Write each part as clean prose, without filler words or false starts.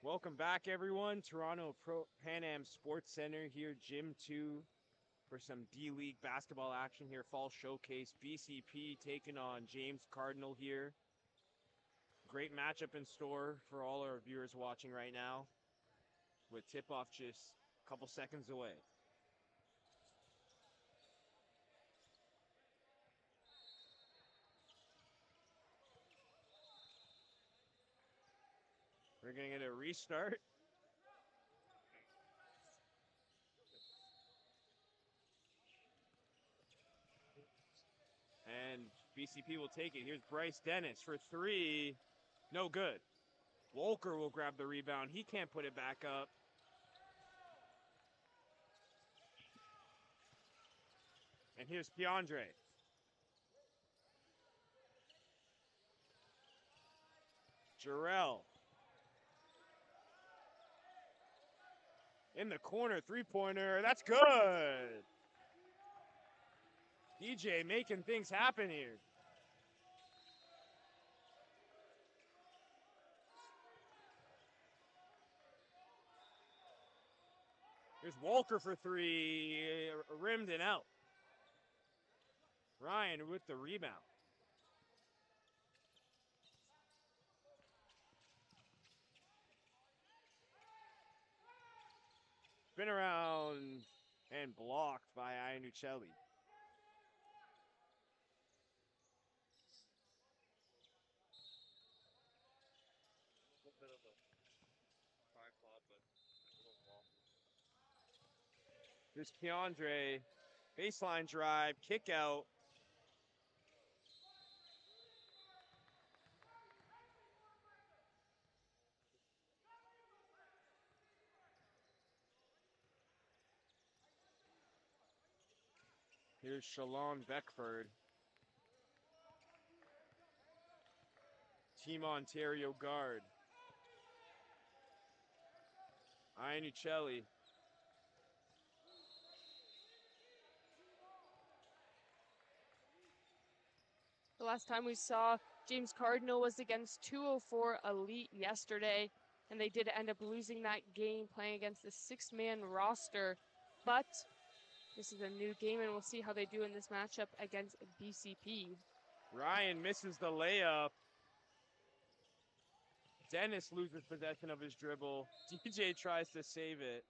Welcome back, everyone. Toronto Pan Am Sports Center here, Gym 2, for some D-League basketball action here. Fall Showcase. BCP taking on James Cardinal here. Great matchup in store for all our viewers watching right now, with tip-off just a couple seconds away. We're going to get a restart. And BCP will take it. Here's Bryce Dennis for three. No good. Wolker will grab the rebound. He can't put it back up. And here's Keandre. Jarrell. In the corner, three-pointer. That's good. DJ making things happen here. Here's Walker for three. Rimmed and out. Ryan with the rebound. Spin around and blocked by Ianuccelli. Here's Keandre. Baseline drive, kick out. Here's Shalon Beckford. Team Ontario guard. Ianuccelli. The last time we saw James Cardinal was against 204 Elite yesterday, and they did end up losing that game playing against the six-man roster. But this is a new game, and we'll see how they do in this matchup against BCP. Ryan misses the layup. Dennis loses possession of his dribble. DJ tries to save it.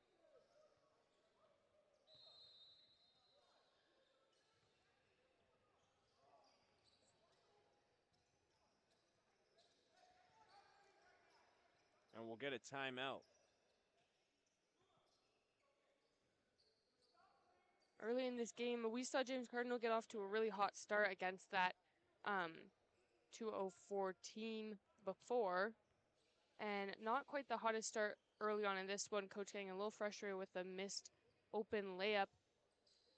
And we'll get a timeout. Early in this game, we saw James Cardinal get off to a really hot start against that 204 team before, and not quite the hottest start early on in this one. Coach getting a little frustrated with the missed open layup,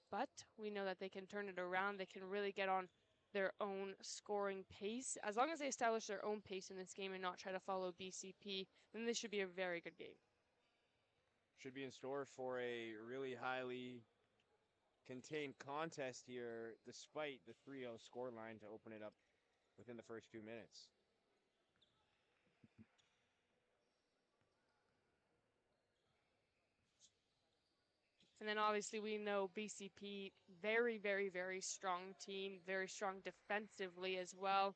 but we know that they can turn it around. They can really get on their own scoring pace. As long as they establish their own pace in this game and not try to follow BCP, then this should be a very good game. Should be in store for a really highly contained contest here, despite the 3-0 scoreline to open it up within the first few minutes. And then obviously we know BCP, very, very, very strong team, very strong defensively as well.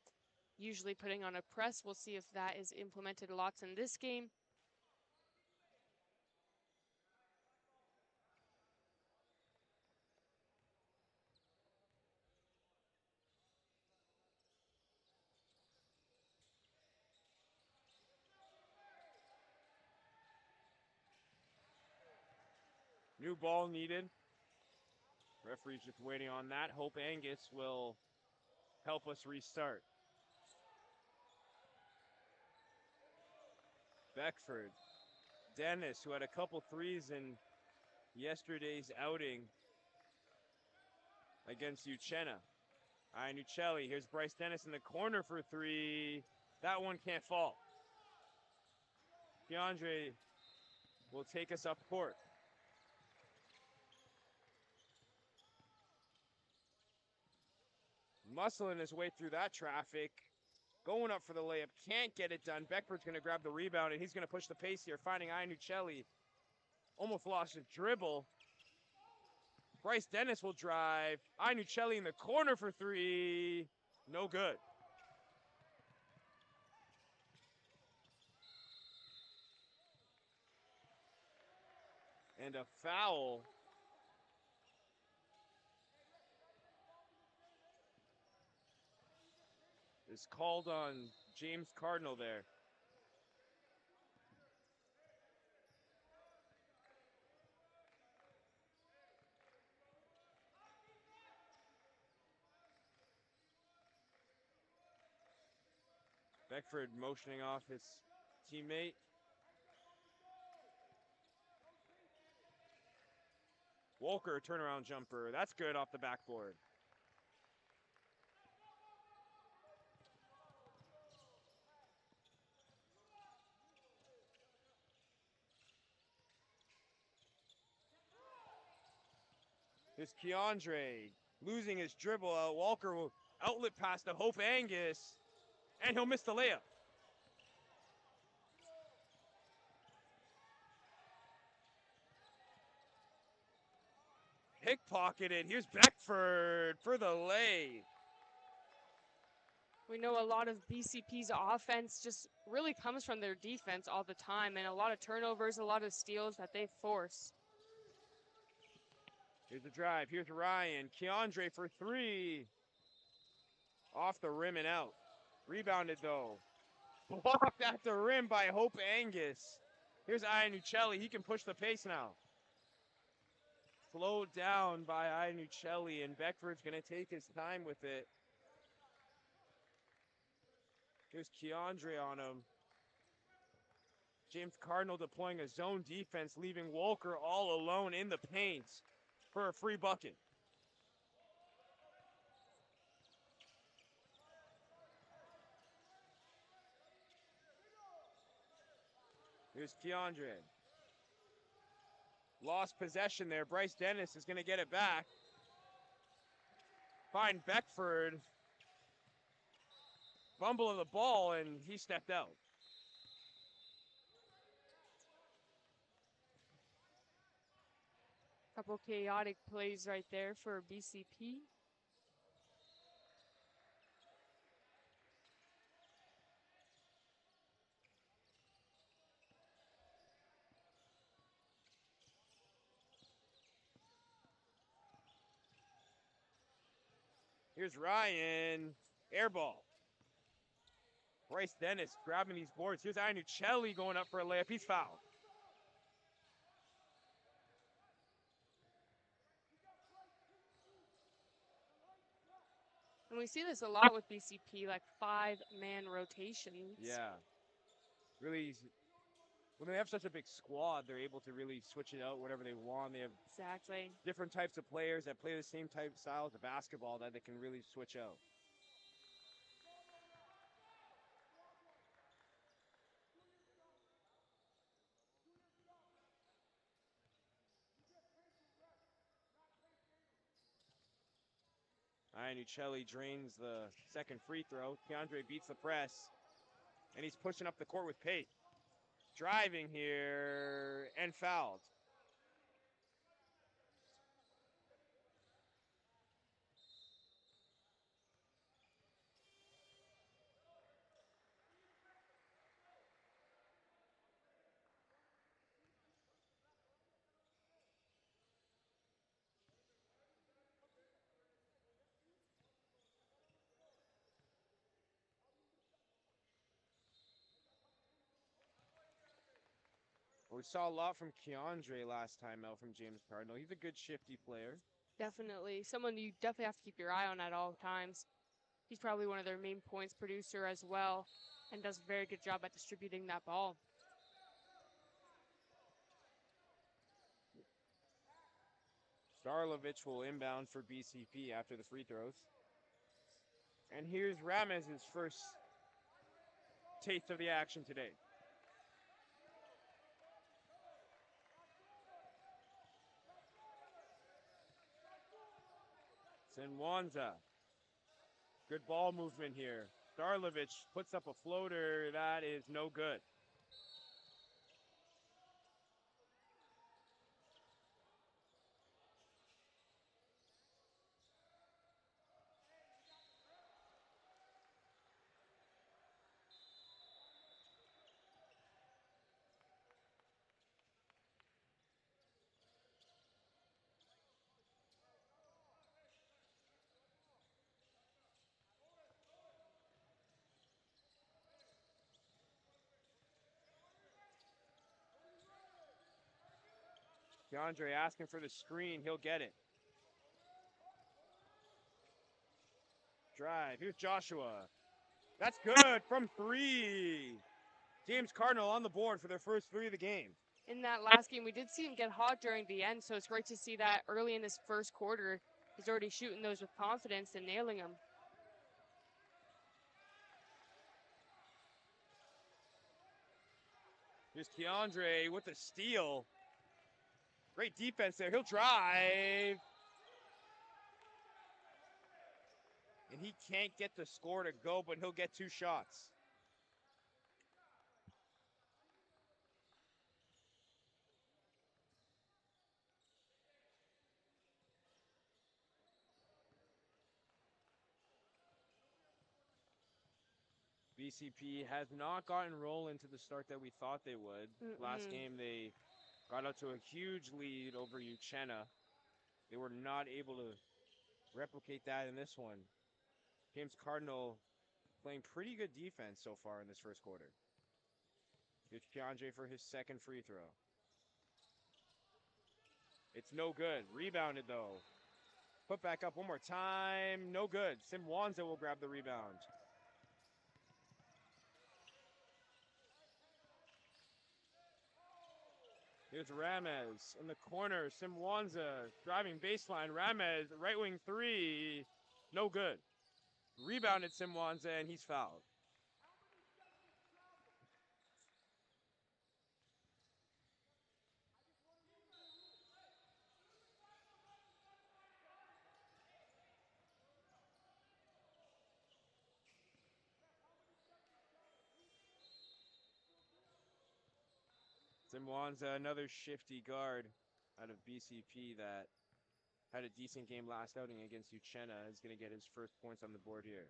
Usually putting on a press. We'll see if that is implemented lots in this game. New ball needed. Referee's just waiting on that. Hope Angus will help us restart. Beckford. Dennis, who had a couple threes in yesterday's outing against Uchenna. Ianuccelli. Here's Bryce Dennis in the corner for three. That one can't fall. Keandre will take us up court. Muscling his way through that traffic. Going up for the layup. Can't get it done. Beckford's going to grab the rebound, and he's going to push the pace here, finding Ianucelli. Almost lost his dribble. Bryce Dennis will drive. Ianucelli in the corner for three. No good. And a foul. Is called on James Cardinal there. Beckford motioning off his teammate. Walker, turnaround jumper. That's good off the backboard. Here's Keandre losing his dribble out. Walker will outlet pass to Hope Angus, and he'll miss the layup. Pickpocketed. Here's Beckford for the lay. We know a lot of BCP's offense just really comes from their defense all the time, and a lot of turnovers, a lot of steals that they force. Here's the drive. Here's Ryan. Keandre for three. Off the rim and out. Rebounded though. Blocked at the rim by Hope Angus. Here's Ianucelli. He can push the pace now. Slowed down by Ianucelli, and Beckford's going to take his time with it. Here's Keandre on him. James Cardinal deploying a zone defense, leaving Walker all alone in the paint for a free bucket. Here's Keandre. Lost possession there. Bryce Dennis is going to get it back. Find Beckford. Fumble of the ball, and he stepped out. Couple chaotic plays right there for BCP. Here's Ryan. Air ball. Bryce Dennis grabbing these boards. Here's Ianucelli going up for a layup. He's fouled. And we see this a lot with BCP, like 5-man rotations. Yeah. Really, when they have such a big squad, they're able to really switch it out whatever they want. They have Exactly. different types of players that play the same type of styles of basketball that they can really switch out. Ianucelli drains the second free throw. Keandre beats the press, and he's pushing up the court with Pate. Driving here, and fouled. We saw a lot from Keandre last time out from James Cardinal. He's a good shifty player. Definitely. Someone you definitely have to keep your eye on at all times. He's probably one of their main points producer as well, and does a very good job at distributing that ball. Starlovich will inbound for BCP after the free throws. And here's Ramez's first taste of the action today. Senwanza. Good ball movement here. Starlovich puts up a floater. That is no good. DeAndre asking for the screen. He'll get it. Drive. Here's Joshua. That's good from 3. James Cardinal on the board for their first 3 of the game. In that last game, we did see him get hot during the end, so it's great to see that early in this first quarter, he's already shooting those with confidence and nailing them. Here's DeAndre with the steal. Great defense there. He'll drive. And he can't get the score to go, but he'll get 2 shots. BCP has not gotten rolling to the start that we thought they would. Last game, they got out to a huge lead over Uchenna. They were not able to replicate that in this one. James Cardinal playing pretty good defense so far in this first quarter. Here's Keandre for his second free throw. It's no good. Rebounded, though. Put back up one more time. No good. Simwanza will grab the rebound. Here's Ramez in the corner. Simwanza driving baseline. Ramez, right wing 3. No good. Rebounded Simwanza, and he's fouled. Simwanza, another shifty guard out of BCP that had a decent game last outing against Uchenna, is going to get his first points on the board here.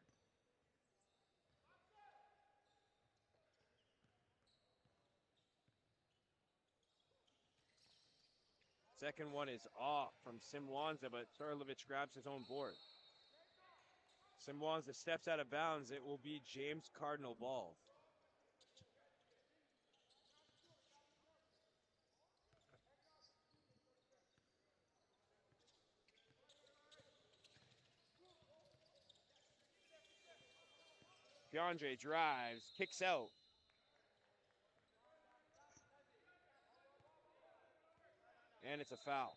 Second one is off from Simwanza, but Starlovich grabs his own board. Simwanza steps out of bounds. It will be James Cardinal ball. DeAndre drives, kicks out. And it's a foul.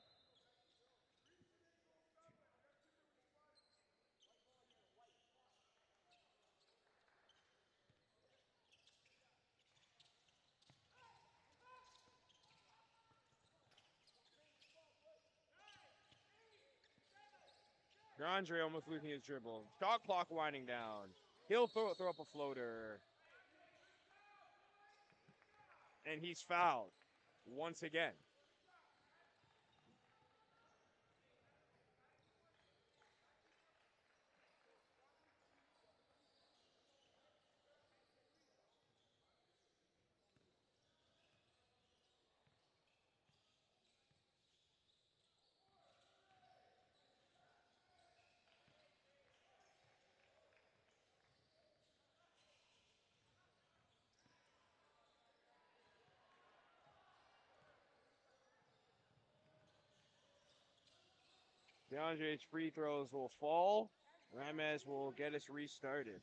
DeAndre almost losing his dribble. Shot clock winding down. He'll throw up a floater. And he's fouled once again. DeAndre's free throws will fall. Ramez will get us restarted.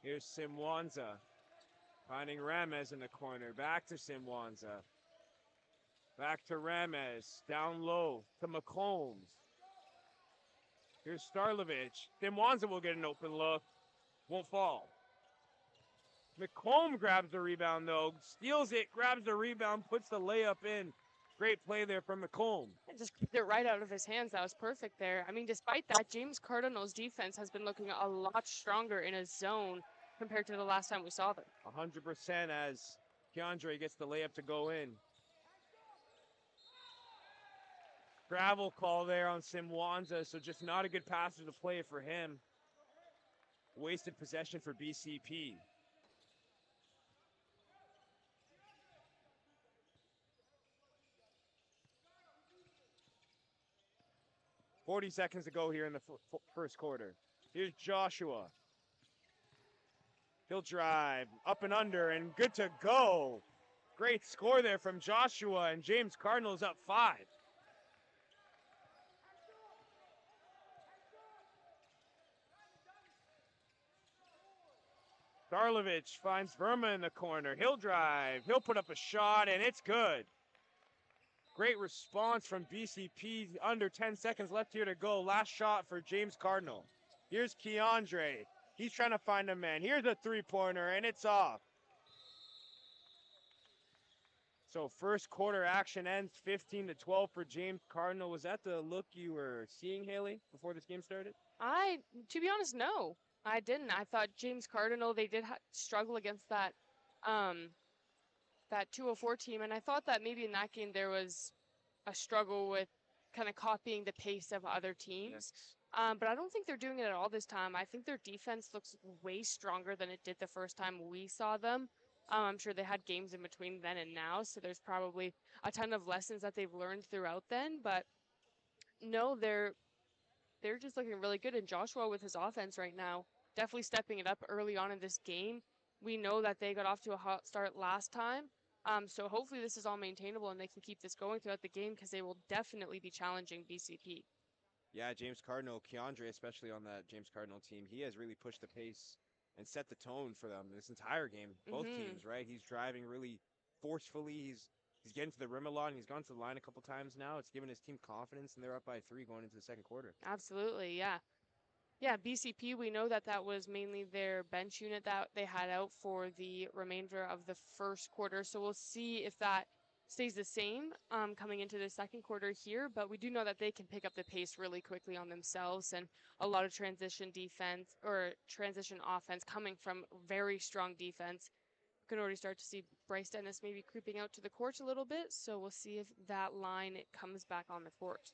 Here's Simwanza. Finding Ramez in the corner. Back to Simwanza. Back to Ramez. Down low to McCombs. Here's Starlovich. Simwanza will get an open look. Won't fall. McComb grabs the rebound, though. Steals it, grabs the rebound, puts the layup in. Great play there from McComb. And just kicked it right out of his hands. That was perfect there. I mean, despite that, James Cardinal's defense has been looking a lot stronger in a zone compared to the last time we saw them. 100% as Keandre gets the layup to go in. Travel call there on Simwanza, so just not a good passer to play for him. Wasted possession for BCP. .40 seconds to go here in the first quarter. Here's Joshua. He'll drive up and under and good to go. Great score there from Joshua, and James Cardinal's up 5. Darlovich finds Verma in the corner. He'll drive. He'll put up a shot, and it's good. Great response from BCP. Under 10 seconds left here to go. Last shot for James Cardinal. Here's Keandre. He's trying to find a man. Here's a three-pointer, and it's off. So first quarter action ends 15-12 for James Cardinal. Was that the look you were seeing, Haley, before this game started? To be honest, no, I didn't. I thought James Cardinal, they did struggle against that 204 team, and I thought that maybe in that game there was a struggle with kind of copying the pace of other teams. Yes. But I don't think they're doing it at all this time. I think their defense looks way stronger than it did the first time we saw them. I'm sure they had games in between then and now, so there's probably a ton of lessons that they've learned throughout then. But no, they're just looking really good. And Joshua with his offense right now, definitely stepping it up early on in this game. We know that they got off to a hot start last time. So hopefully this is all maintainable and they can keep this going throughout the game because they will definitely be challenging BCP. Yeah, James Cardinal, Keandre, especially on that James Cardinal team, he has really pushed the pace and set the tone for them this entire game. Both teams, right? He's driving really forcefully. He's getting to the rim a lot, and he's gone to the line a couple times now. It's given his team confidence, and they're up by 3 going into the second quarter. Absolutely, yeah. Yeah, BCP, we know that that was mainly their bench unit that they had out for the remainder of the first quarter. So we'll see if that stays the same coming into the second quarter here. But we do know that they can pick up the pace really quickly on themselves, and a lot of transition defense or transition offense coming from very strong defense. We can already start to see Bryce Dennis maybe creeping out to the court a little bit. So we'll see if that line comes back on the court.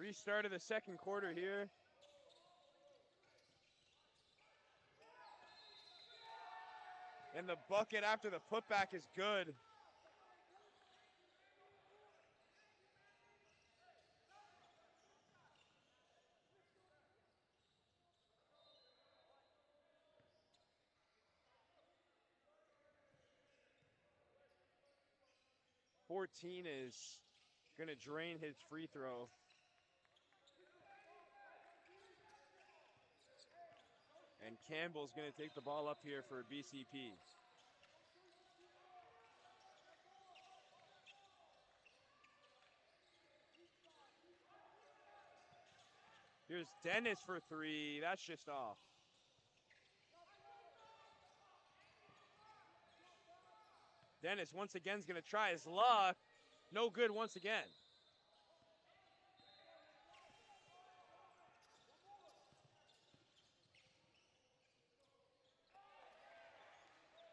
Restart of the second quarter here. And the bucket after the putback is good. .14 is going to drain his free throw. And Campbell's going to take the ball up here for BCP. Here's Dennis for 3. That's just off. Dennis once again is going to try his luck. No good once again.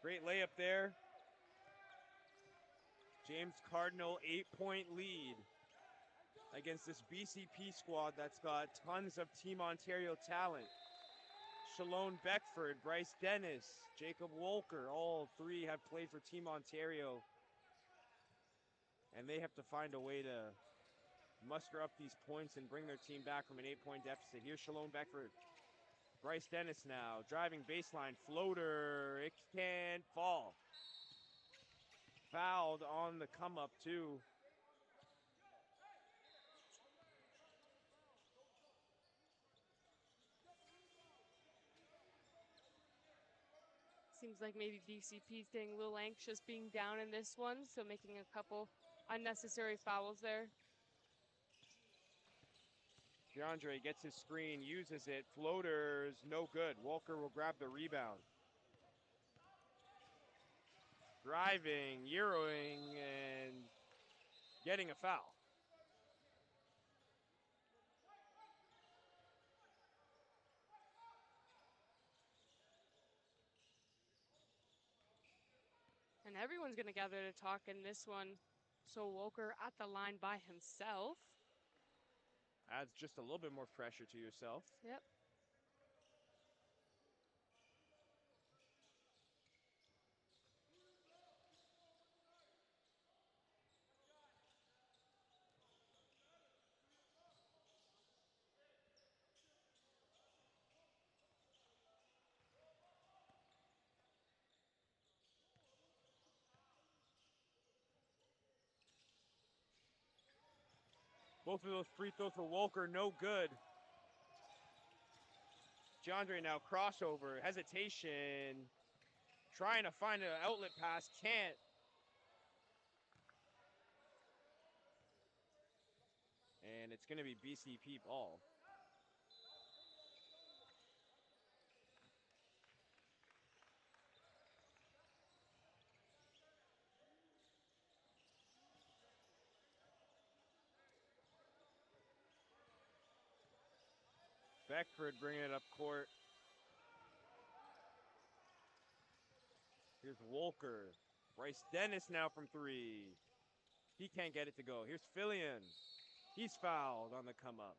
Great layup there. James Cardinal, 8-point lead against this BCP squad that's got tons of Team Ontario talent. Shalone Beckford, Bryce Dennis, Jacob Wolker, all 3 have played for Team Ontario And they have to find a way to muster up these points and bring their team back from an 8-point deficit. Here's Shalom Beckford. Bryce Dennis now, driving baseline, floater, it can't fall. Fouled on the come up too. Seems like maybe BCP is getting a little anxious being down in this one, so making a couple unnecessary fouls there. DeAndre gets his screen, uses it, floaters, no good. Walker will grab the rebound. Driving, Euroing, and getting a foul. And everyone's going to gather to talk in this one. So Walker at the line by himself. Adds just a little bit more pressure to yourself. Yep. Both of those free throws for Walker, no good. DeAndre now crossover, hesitation, trying to find an outlet pass, can't. And it's going to be BCP ball. Beckford bringing it up court. Here's Walker. Bryce Dennis now from three. He can't get it to go. Here's Fillion. He's fouled on the come up.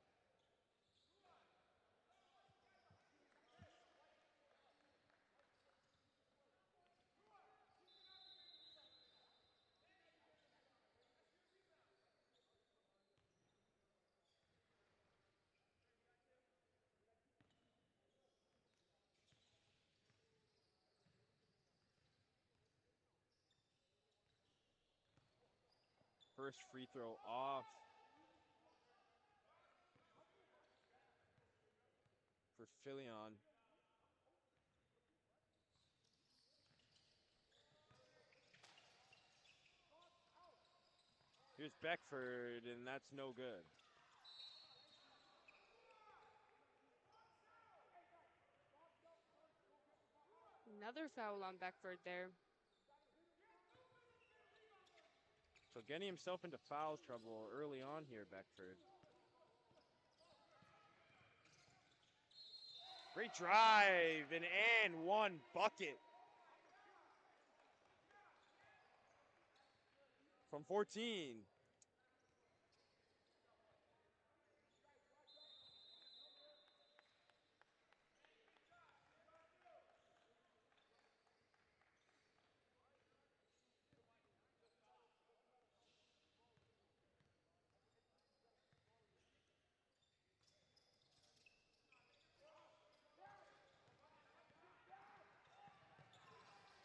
First free throw off for Fillion. Here's Beckford, and that's no good. Another foul on Beckford there. So getting himself into foul trouble early on here, Beckford. Great drive, and one bucket from 14.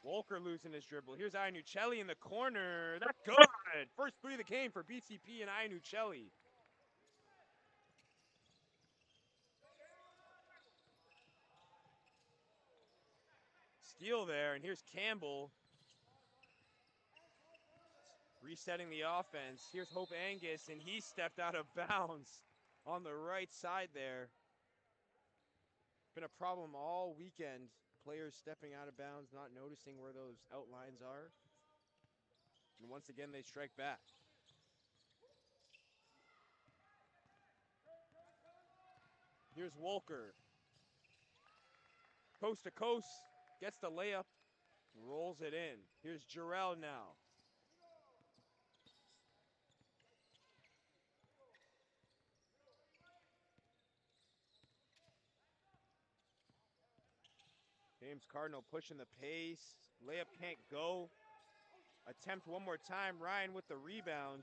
Walker losing his dribble. Here's Ianuccelli in the corner. That's good. First three of the game for BCP and Ianuccelli. Steal there, and here's Campbell. Resetting the offense. Here's Hope Angus, and he stepped out of bounds on the right side there. Been a problem all weekend. Players stepping out of bounds, not noticing where those outlines are. And once again, they strike back. Here's Walker. Coast to coast, gets the layup, rolls it in. Here's Jarrell now. James Cardinal pushing the pace. Layup can't go. attempt one more time. Ryan with the rebound.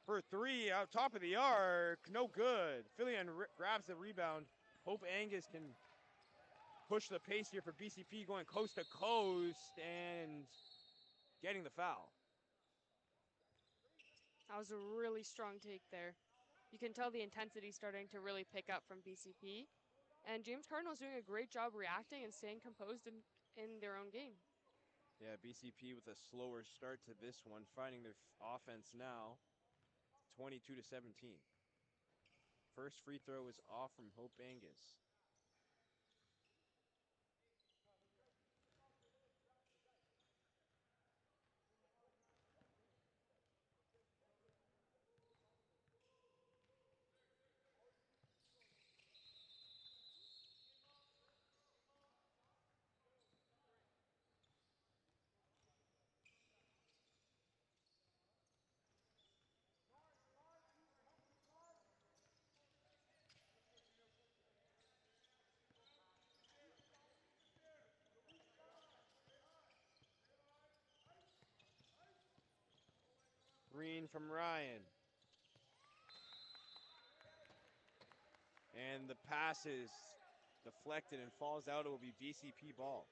For three, out top of the arc, no good. Fillion grabs the rebound. Hope Angus can push the pace here for BCP, going coast to coast and getting the foul. That was a really strong take there. You can tell the intensity starting to really pick up from BCP. And James Cardinal's doing a great job reacting and staying composed in their own game. Yeah, BCP with a slower start to this one, finding their offense now, 22-17. First free throw is off from Hope Angus. Green from Ryan. And the pass is deflected and falls out. It will be BCP ball.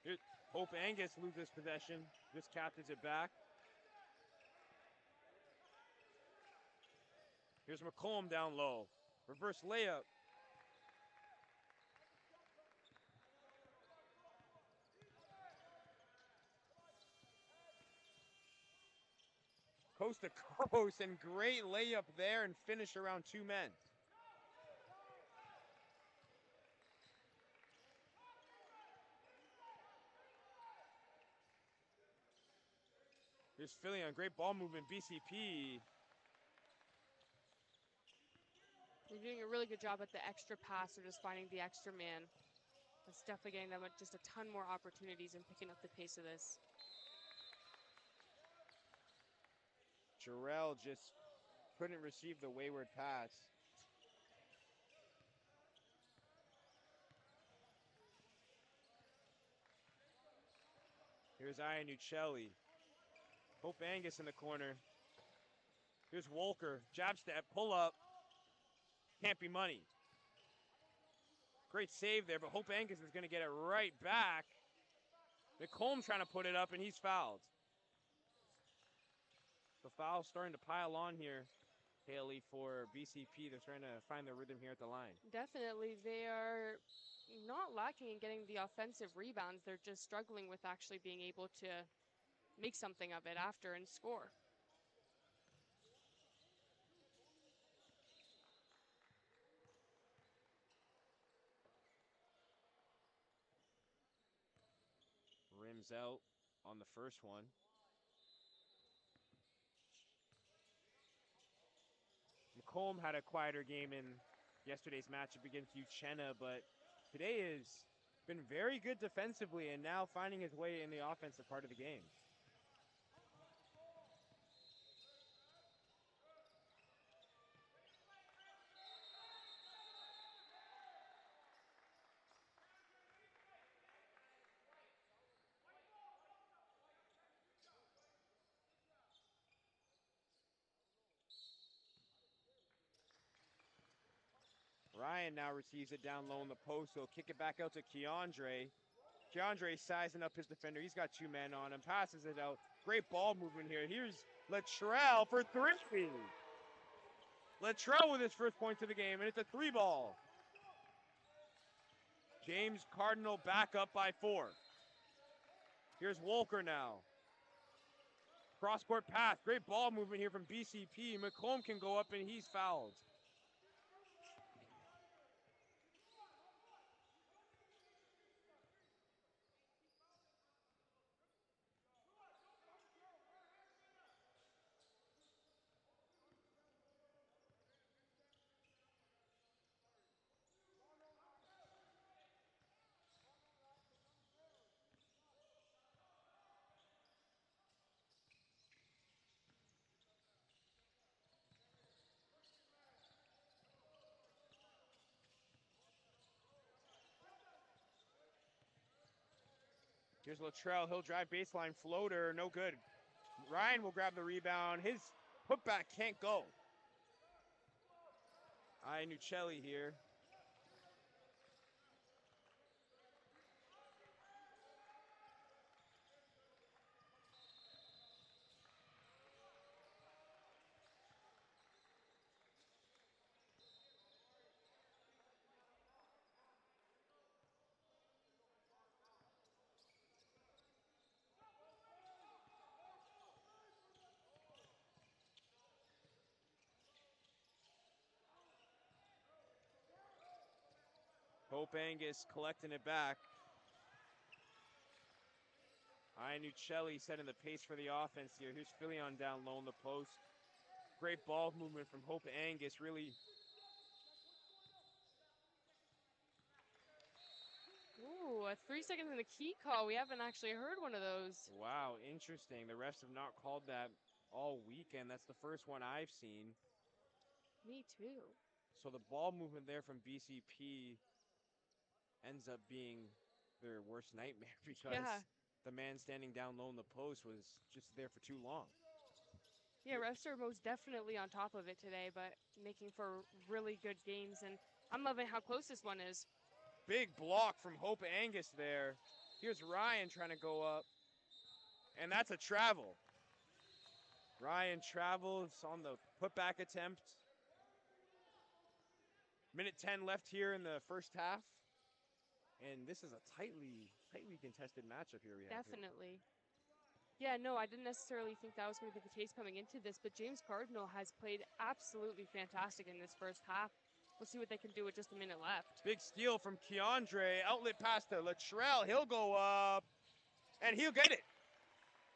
Here, Hope Angus loses possession. Just captures it back. Here's McCollum down low. Reverse layup. Coast to coast, and great layup there and finish around two men. Here's Philly on great ball movement. BCP. They're doing a really good job at the extra pass or just finding the extra man. That's definitely getting them just a ton more opportunities and picking up the pace of this. Jarrell just couldn't receive the wayward pass. Here's Iannuccelli. Hope Angus in the corner. Here's Wolker. Jab step, pull up. Can't be money. Great save there, but Hope Angus is going to get it right back. McComb trying to put it up, and he's fouled. The foul's starting to pile on here, Haley, for BCP. They're trying to find their rhythm here at the line. Definitely. They are not lacking in getting the offensive rebounds. They're just struggling with actually being able to make something of it after and score. Rims out on the first one. McComb had a quieter game in yesterday's matchup against Uchenna, but today has been very good defensively and now finding his way in the offensive part of the game. Ryan now receives it down low in the post. He'll kick it back out to Keandre. Keandre sizing up his defender. He's got two men on him. Passes it out. Great ball movement here. Here's Latrell for three. Latrell with his first points of the game, and it's a three ball. James Cardinal back up by 4. Here's Wolker now. Cross-court pass. Great ball movement here from BCP. McComb can go up, and he's fouled. Here's Latrell. He'll drive baseline floater. No good. Ryan will grab the rebound. His putback can't go. Nuccelli here. Hope Angus collecting it back. Nuccelli setting the pace for the offense here. Here's Filion down low in the post. Great ball movement from Hope Angus. Really. Ooh, a 3 seconds in the key call. We haven't actually heard one of those. Wow, interesting. The refs have not called that all weekend. That's the first one I've seen. Me too. So the ball movement there from BCP ends up being their worst nightmare because the man standing down low in the post was just there for too long. Yeah, refs are most definitely on top of it today, but making for really good games, and I'm loving how close this one is. Big block from Hope Angus there. Here's Ryan trying to go up, and that's a travel. Ryan travels on the putback attempt. Minute 10 left here in the first half. And this is a tightly contested matchup here we have. Definitely. Yeah, no, I didn't necessarily think that was going to be the case coming into this, but James Cardinal has played absolutely fantastic in this first half. We'll see what they can do with just a minute left. Big steal from Keandre. Outlet pass to Latrell. He'll go up, and he'll get it.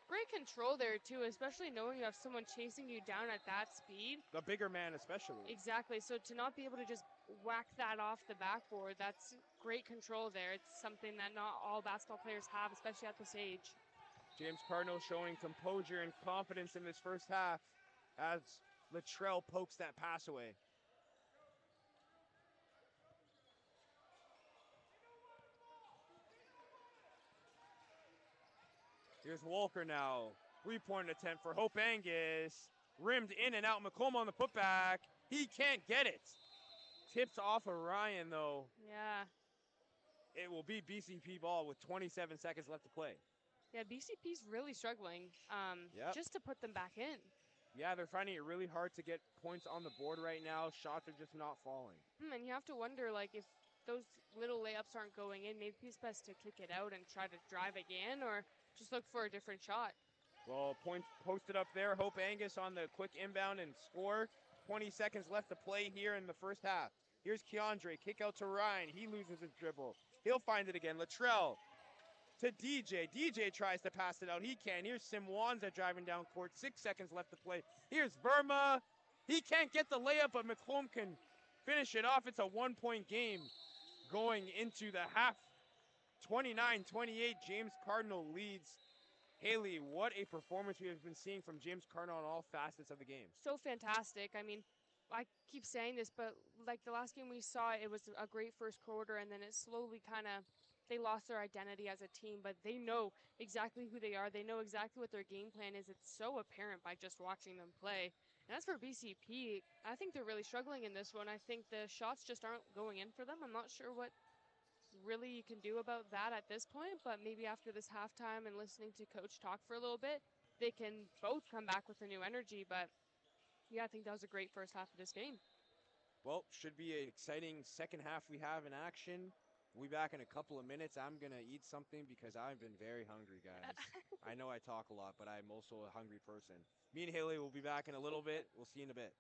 Great control there, too, especially knowing you have someone chasing you down at that speed. The bigger man especially. Exactly. So to not be able to just whack that off the backboard, that's great control there. It's something that not all basketball players have, especially at this age. James Cardinal showing composure and confidence in this first half as Latrell pokes that pass away. Here's Walker now. 3-point attempt for Hope Angus. Rimmed in and out. McComb on the putback. He can't get it. Tips off of Ryan, though. Yeah. It will be BCP ball with 27 seconds left to play. Yeah, BCP's really struggling just to put them back in. Yeah, they're finding it really hard to get points on the board right now. Shots are just not falling. And you have to wonder, like, if those little layups aren't going in, maybe it's best to kick it out and try to drive again or just look for a different shot. Well, points posted up there. Hope Angus on the quick inbound and score. 20 seconds left to play here in the first half. Here's Keandre. Kick out to Ryan. He loses his dribble. He'll find it again. Latrell to DJ. DJ tries to pass it out. He can. Here's Simwanza driving down court. 6 seconds left to play. Here's Verma. He can't get the layup, but McComb can finish it off. It's a 1-point game going into the half. 29-28, James Cardinal leads. Haley, what a performance we have been seeing from James Cardinal on all facets of the game. So fantastic. I mean, I keep saying this, but like the last game we saw, it was a great first quarter, and then it slowly they lost their identity as a team, but they know exactly who they are. They know exactly what their game plan is. It's so apparent by just watching them play. And as for BCP, I think they're really struggling in this one. I think the shots just aren't going in for them. I'm not sure what really you can do about that at this point, but maybe after this halftime and listening to Coach talk for a little bit, they can both come back with a new energy. But yeah, I think that was a great first half of this game. Well, should be an exciting second half we have in action. We'll be back in a couple of minutes. I'm going to eat something because I've been very hungry, guys. I know I talk a lot, but I'm also a hungry person. Me and Haley will be back in a little bit. We'll see you in a bit.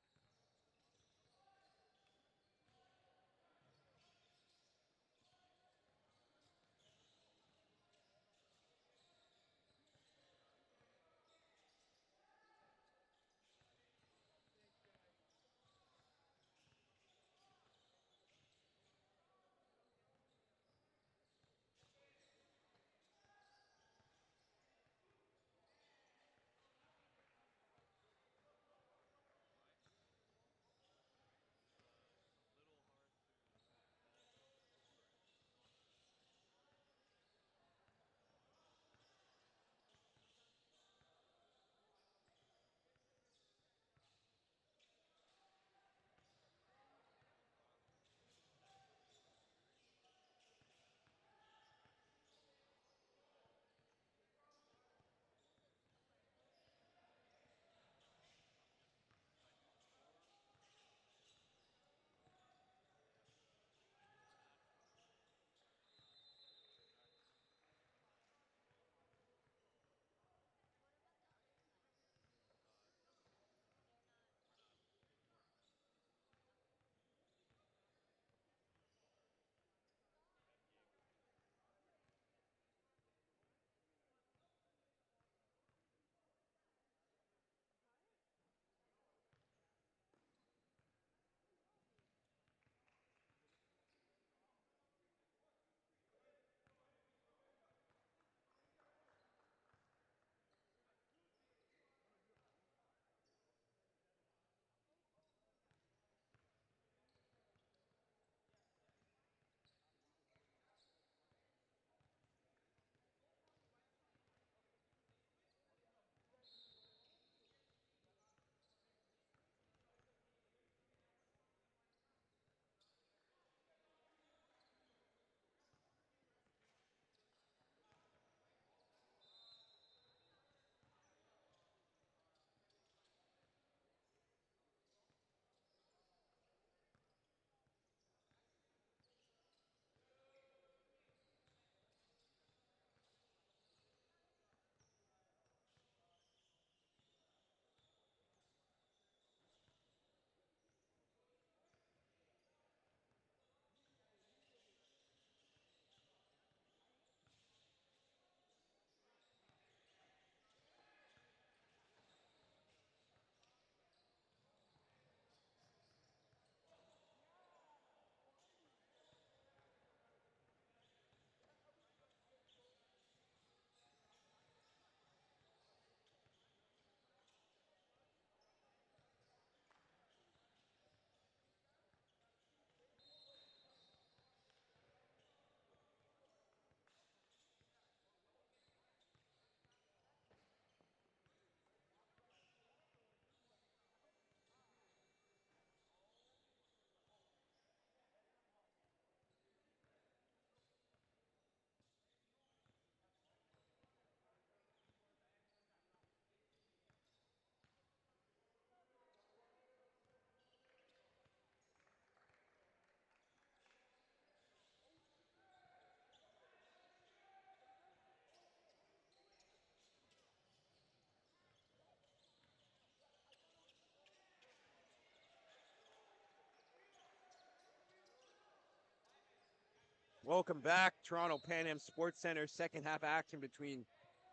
Welcome back, Toronto Pan Am Sports Center. Second half action between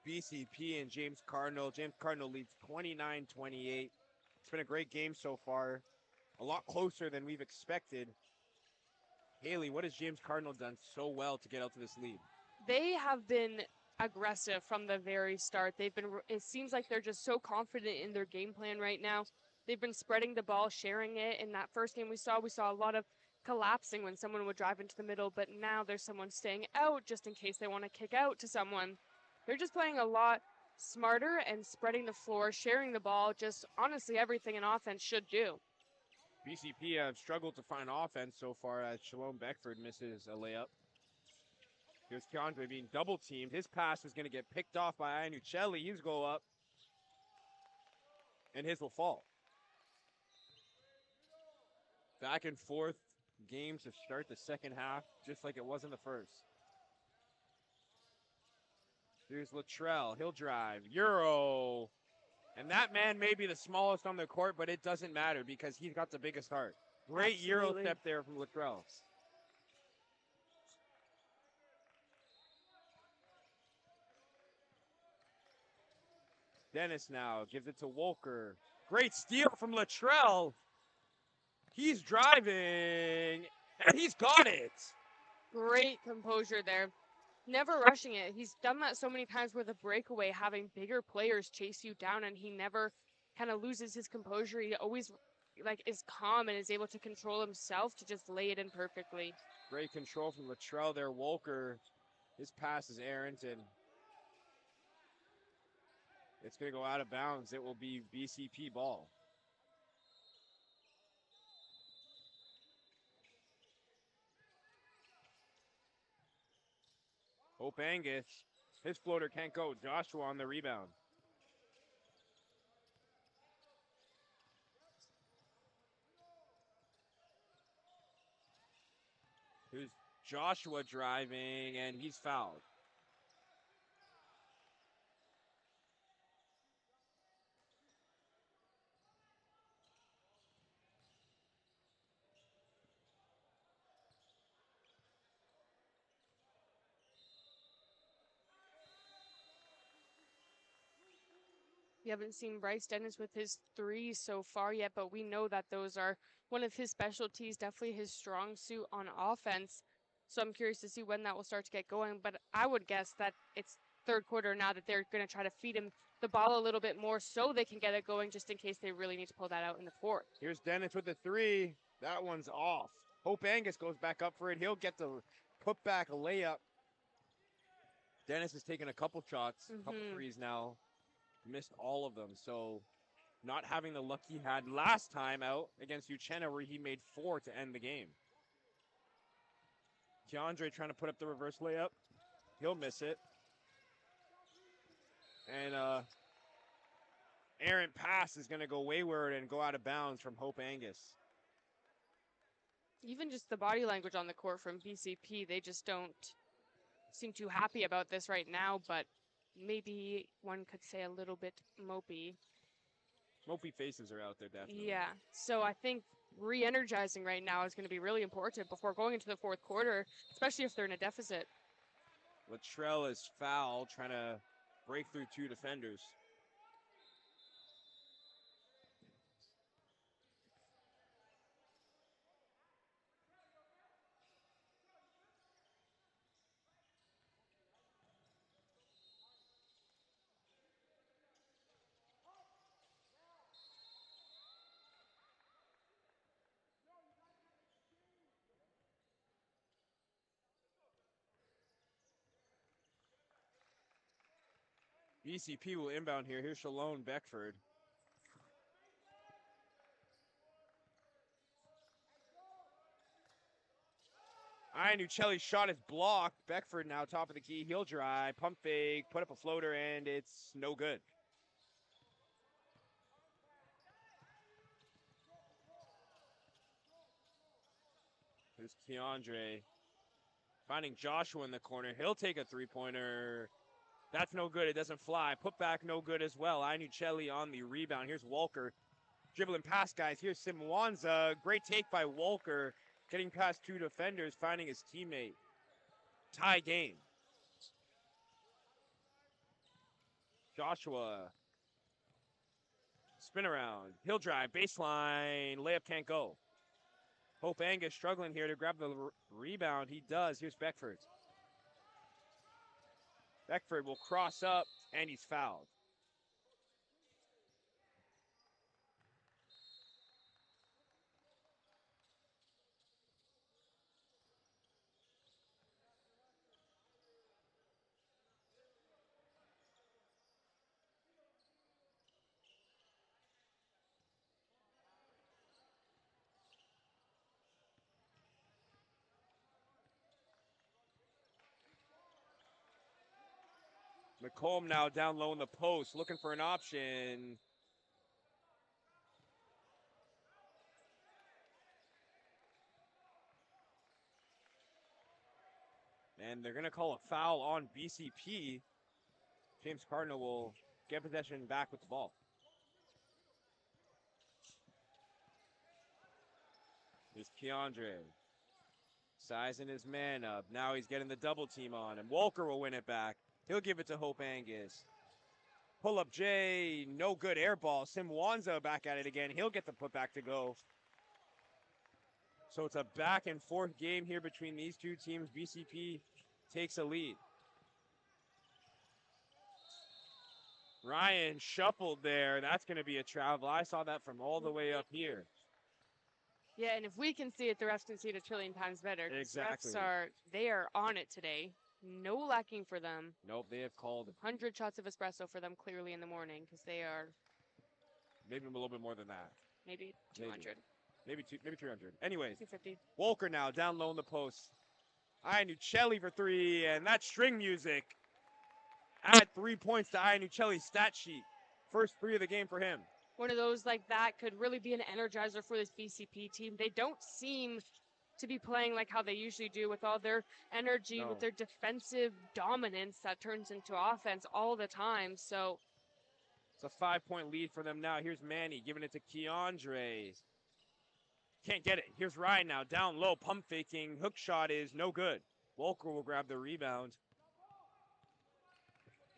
BCP and James Cardinal. James Cardinal leads 29-28. It's been a great game so far. A lot closer than we've expected. Haley, what has James Cardinal done so well to get out to this lead? They have been aggressive from the very start. It seems like they're just so confident in their game plan right now. They've been spreading the ball, sharing it. In that first game we saw a lot of collapsing when someone would drive into the middle, but now there's someone staying out just in case they want to kick out to someone. They're just playing a lot smarter and spreading the floor, sharing the ball, just honestly everything an offense should do. BCP have struggled to find offense so far as Shalom Beckford misses a layup. Here's Keandre being double teamed. His pass is going to get picked off by Ianucelli. He's go up. And his will fall. Back and forth game to start the second half, just like it was in the first. Here's Latrell. He'll drive. Euro. And that man may be the smallest on the court, but it doesn't matter because he's got the biggest heart. Great Euro step there from Latrell. Dennis now gives it to Walker. Great steal from Latrell. He's driving, and he's got it. Great composure there. Never rushing it. He's done that so many times with a breakaway, having bigger players chase you down, and he never kind of loses his composure. He always is calm and is able to control himself to just lay it in perfectly. Great control from Latrell there. Walker, his pass is errant, and it's going to go out of bounds. It will be BCP ball. Hope Angus, his floater can't go. Joshua on the rebound. Here's Joshua driving, and he's fouled. We haven't seen Bryce Dennis with his threes so far yet, but we know that those are one of his specialties, definitely his strong suit on offense. So I'm curious to see when that will start to get going. But I would guess that it's third quarter now that they're going to try to feed him the ball a little bit more so they can get it going just in case they really need to pull that out in the fourth. Here's Dennis with the three. That one's off. Hope Angus goes back up for it. He'll get the put back layup. Dennis has taken a couple shots, a couple threes now. Missed all of them. So not having the luck he had last time out against Uchenna where he made 4 to end the game. DeAndre trying to put up the reverse layup. He'll miss it. And errant pass is going to go wayward and go out of bounds from Hope Angus. Even just the body language on the court from BCP, they just don't seem too happy about this right now, but maybe one could say a little bit mopey. Mopey faces are out there, definitely. Yeah, so I think re-energizing right now is going to be really important before going into the fourth quarter, especially if they're in a deficit. Latrell is fouled, trying to break through 2 defenders. BCP will inbound here. Here's Shalone Beckford. Iannuccelli's shot is blocked. Beckford now top of the key. He'll drive, pump fake, put up a floater, and it's no good. Here's Keandre finding Joshua in the corner. He'll take a three-pointer. That's no good. It doesn't fly. Put back no good as well. Iannuccelli on the rebound. Here's Walker dribbling past guys. Here's Simwanza. Great take by Walker. Getting past 2 defenders, finding his teammate. Tie game. Joshua. Spin around. He'll drive. Baseline. Layup can't go. Hope Angus struggling here to grab the rebound. He does. Here's Beckford. Beckford will cross up, and he's fouled. McComb now down low in the post, looking for an option. And they're going to call a foul on BCP. James Cardinal will get possession back with the ball. Here's Keandre. Sizing his man up. Now he's getting the double team on, and Walker will win it back. He'll give it to Hope Angus. Pull up J, no good air ball. Simwanza back at it again. He'll get the putback to go. So it's a back and forth game here between these two teams. BCP takes a lead. Ryan shuffled there. That's going to be a travel. I saw that from all the way up here. Yeah, and if we can see it, the refs can see it a trillion times better. Exactly. They are on it today. No lacking for them. Nope, they have called 100 shots of espresso for them clearly in the morning because they are maybe a little bit more than that. maybe 200. Maybe 300. Anyways, 250. Walker now down low in the post. Ianuccelli for three, and that string music. Add 3 points to Ianuccelli's stat sheet. First three of the game for him. One of those like that could really be an energizer for this BCP team. They don't seem to be playing like how they usually do with all their energy, with their defensive dominance that turns into offense all the time. So it's a 5-point lead for them now. Here's Manny giving it to Keandre. Can't get it. Here's Ryan now down low, pump faking. Hook shot is no good. Walker will grab the rebound.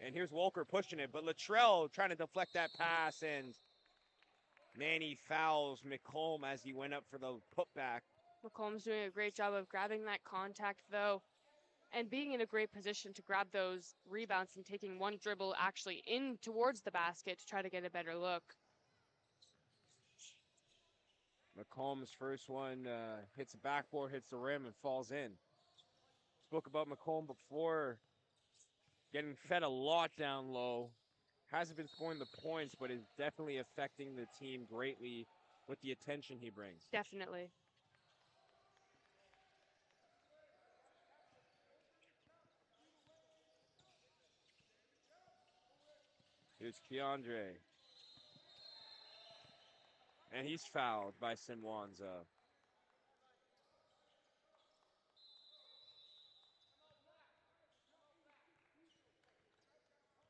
And here's Walker pushing it, but Latrell trying to deflect that pass, and Manny fouls McComb as he went up for the putback. McComb's doing a great job of grabbing that contact, though, and being in a great position to grab those rebounds and taking one dribble actually in towards the basket to try to get a better look. McComb's first one hits the backboard, hits the rim, and falls in. Spoke about McComb before, getting fed a lot down low. Hasn't been scoring the points, but is definitely affecting the team greatly with the attention he brings. Definitely. Here's Keandre. And he's fouled by Simwanza.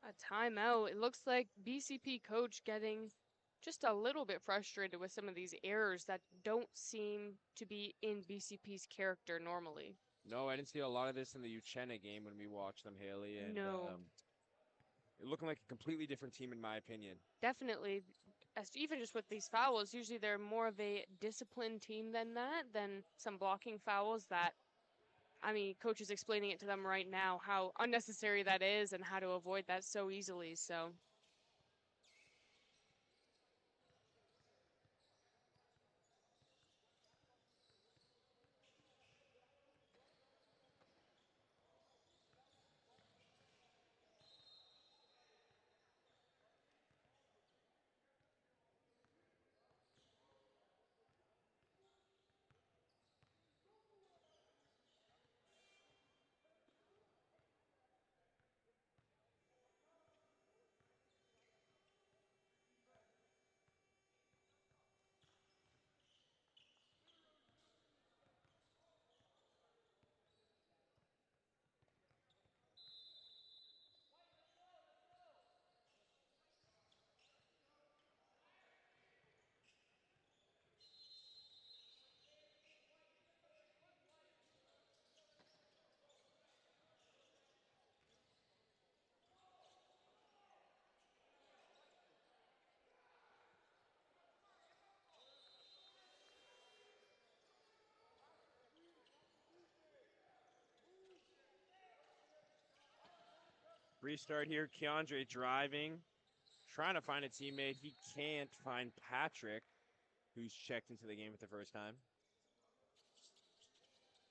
A timeout. It looks like BCP coach getting just a little bit frustrated with some of these errors that don't seem to be in BCP's character normally. No, I didn't see a lot of this in the Uchenna game when we watched them, Haley. And, no. Looking like a completely different team, in my opinion. Definitely. Even just with these fouls, usually they're more of a disciplined team than some blocking fouls that, I mean, coach is explaining it to them right now, how unnecessary that is and how to avoid that so easily, so. Restart here. Keandre driving, trying to find a teammate. He can't find Patrick, who's checked into the game for the first time.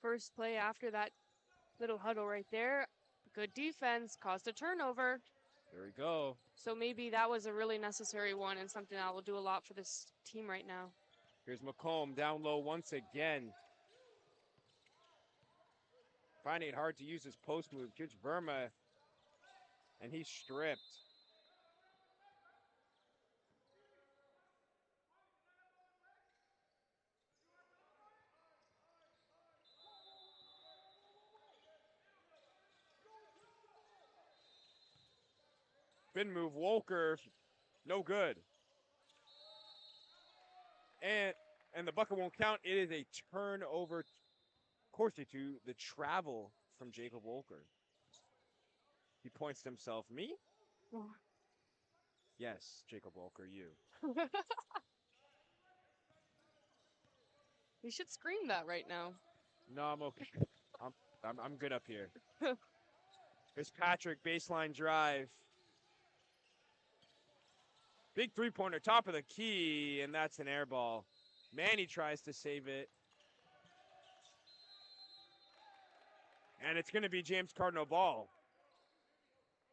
First play after that little huddle right there. Good defense, caused a turnover. There we go. So maybe that was a really necessary one and something that will do a lot for this team right now. Here's McComb down low once again. Finding it hard to use his post move. Here's Verma, and he's stripped. spin move. Wolker, no good. And the bucket won't count. It is a turnover. Coursey to the travel from Jacob Wolker. He points to himself. Me? Yes, Jacob Wolker, you. You should scream that right now. No, I'm okay. I'm good up here. Here's Patrick, baseline drive. Big three-pointer, top of the key, and that's an air ball. Manny tries to save it. And it's going to be James Cardinal ball.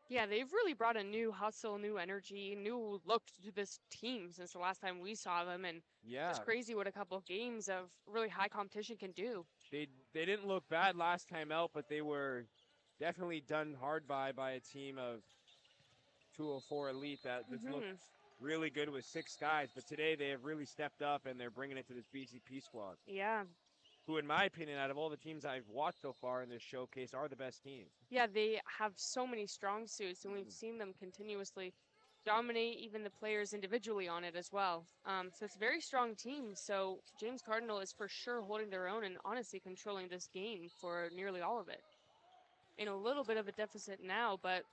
Yeah, they've really brought a new hustle, new energy, new look to this team since the last time we saw them. And Yeah. it's crazy what a couple of games of really high competition can do. They didn't look bad last time out, but they were definitely done hard by a team of 204 Elite that just looked really good with 6 guys. But today they have really stepped up, and they're bringing it to this BCP squad. Yeah. Who, in my opinion, out of all the teams I've watched so far in this showcase, are the best team. Yeah, they have so many strong suits, and we've seen them continuously dominate even the players individually on it as well. So it's a very strong team. So James Cardinal is for sure holding their own and honestly controlling this game for nearly all of it. In a little bit of a deficit now, but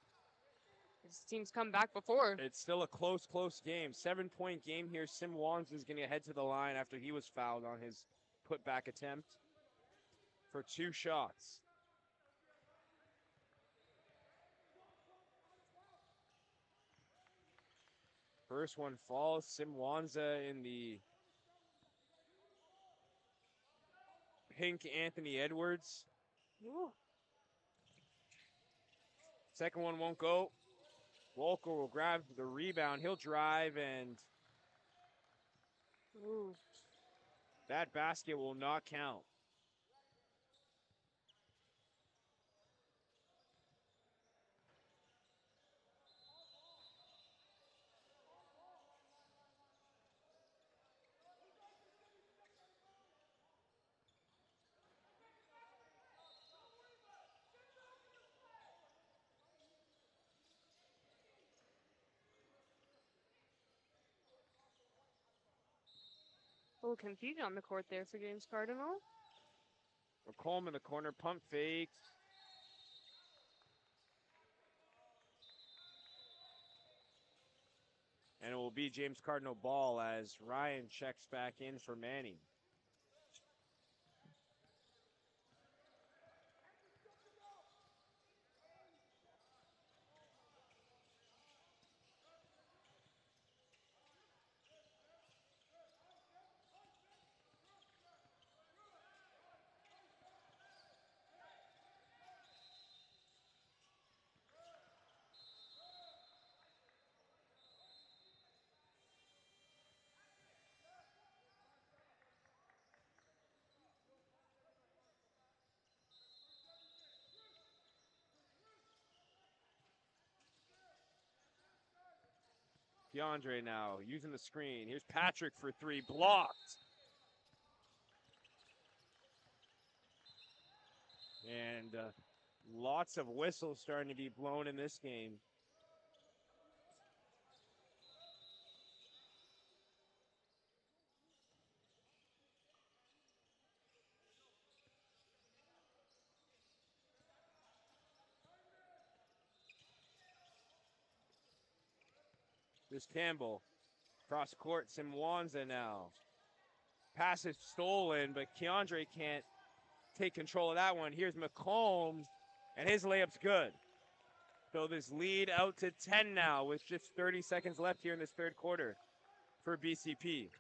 this team's come back before. It's still a close game. 7-point game here. Sim Wands is going to head to the line after he was fouled on his putback attempt for 2 shots. First one falls. Simwanza in the pink Anthony Edwards. Ooh. Second one won't go. Wolker will grab the rebound. He'll drive, and that basket will not count. A little confusion on the court there for James Cardinal. McComb in the corner, pump fake. And it will be James Cardinal ball as Ryan checks back in for Manning. DeAndre now using the screen. Here's Patrick for 3, blocked. And lots of whistles starting to be blown in this game. There's Campbell. Cross court, Simwanza now. Pass is stolen, but Keandre can't take control of that one. Here's McComb, and his layup's good. So this lead out to 10 now with just 30 seconds left here in this third quarter for BCP.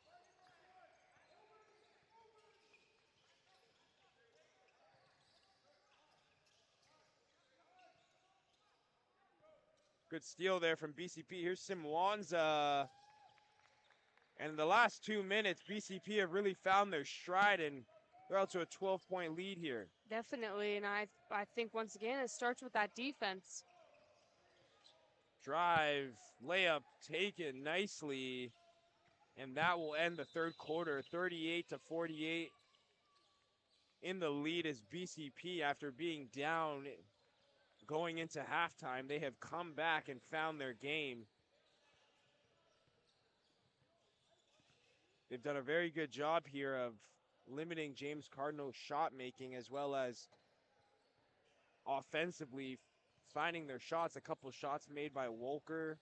Good steal there from BCP. Here's Simwanza. And in the last 2 minutes, BCP have really found their stride, and they're out to a 12-point lead here. Definitely, and I think once again it starts with that defense. Drive, layup taken nicely, and that will end the third quarter, 38-48. In the lead is BCP after being down going into halftime, they have come back and found their game. They've done a very good job here of limiting James Cardinal's shot making, as well as offensively finding their shots. A couple shots made by Wolker.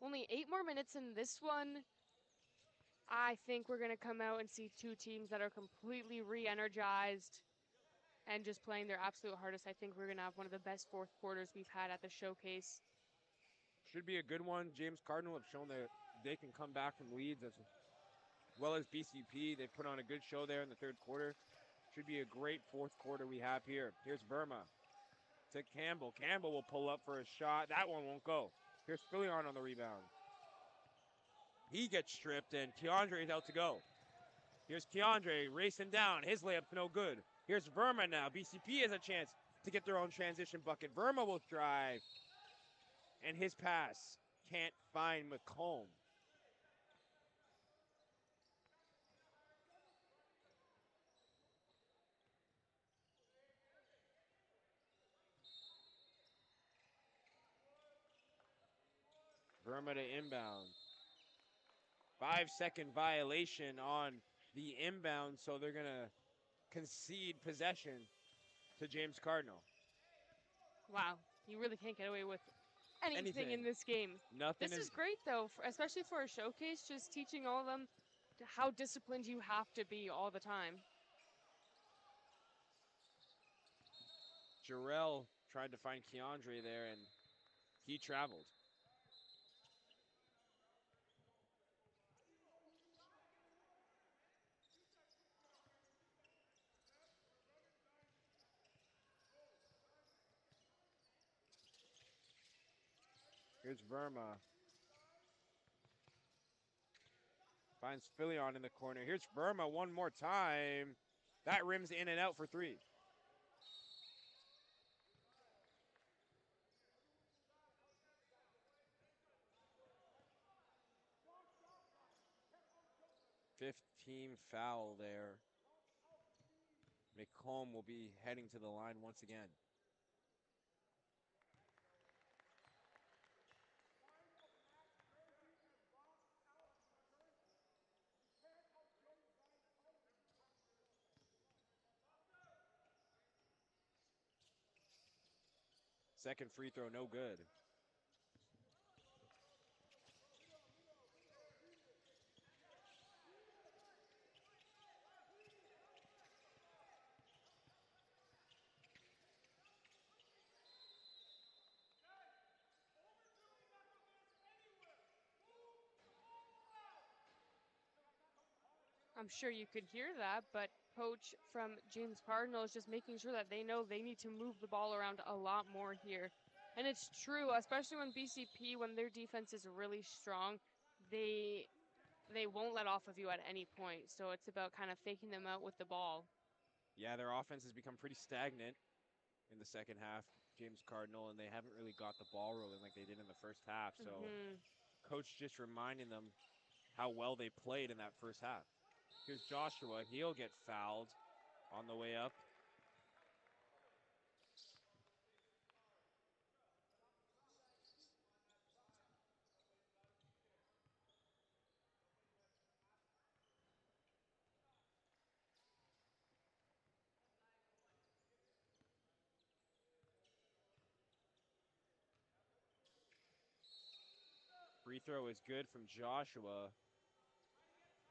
Only 8 more minutes in this one. I think we're going to come out and see two teams that are completely re-energized and just playing their absolute hardest. I think we're going to have one of the best fourth quarters we've had at the showcase. Should be a good one. James Cardinal have shown that they can come back from leads as well as BCP. They put on a good show there in the third quarter. Should be a great fourth quarter we have here. Here's Verma to Campbell. Campbell will pull up for a shot. That one won't go. Here's Filion on the rebound. He gets stripped, and Keandre is out to go. Here's Keandre racing down. His layup's no good. Here's Verma now. BCP has a chance to get their own transition bucket. Verma will drive, and his pass can't find McComb. Verma to inbound. 5-second violation on the inbound, so they're going to concede possession to James Cardinal. Wow, you really can't get away with anything in this game. Nothing This is great, though, especially for a showcase, just teaching all of them how disciplined you have to be all the time. Jarrell tried to find Keandre there, and he traveled. Here's Verma. Finds Filion in the corner. Here's Verma one more time. That rims in and out for three. Fifth team foul there. McComb will be heading to the line once again. Second free throw, no good. I'm sure you could hear that, but coach from James Cardinal is just making sure that they know they need to move the ball around a lot more here. And it's true, especially when BCP, when their defense is really strong, they won't let off of you at any point. So it's about kind of faking them out with the ball. Yeah, their offense has become pretty stagnant in the second half, James Cardinal, and they haven't really got the ball rolling like they did in the first half. So coach just reminding them how well they played in that first half. Here's Joshua. He'll get fouled on the way up. Free throw is good from Joshua.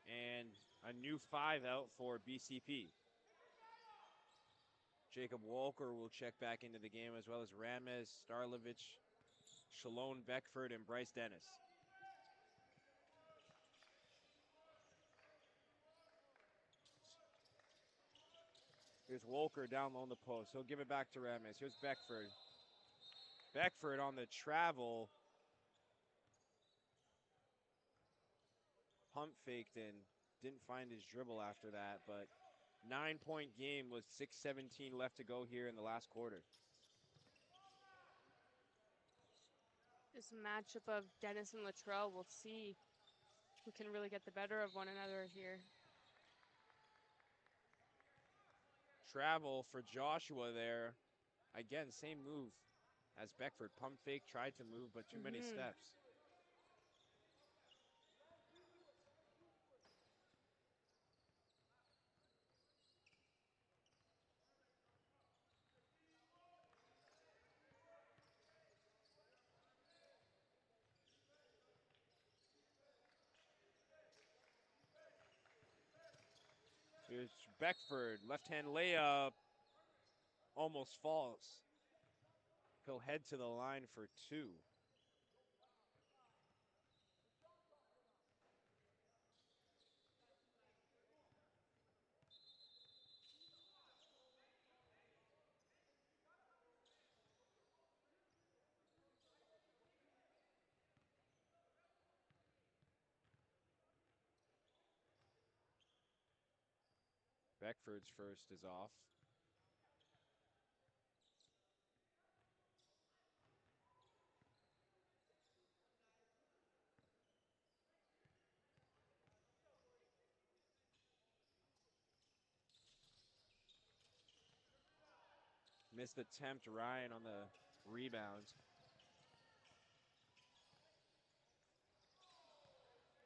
And a new 5 out for BCP. Jacob Walker will check back into the game, as well as Ramez, Starlovich, Shalone Beckford, and Bryce Dennis. Here's Walker down low on the post. He'll give it back to Ramez. Here's Beckford. Beckford on the travel. Pump faked and didn't find his dribble after that, but 9-point game with 6:17 left to go here in the last quarter. This matchup of Dennis and Latrell, we'll see who can really get the better of one another here. Travel for Joshua there. Again, same move as Beckford. Pump fake, tried to move, but too many steps. Here's Beckford, left-hand layup, almost falls. He'll head to the line for 2. Beckford's first is off. Missed attempt, Ryan on the rebound.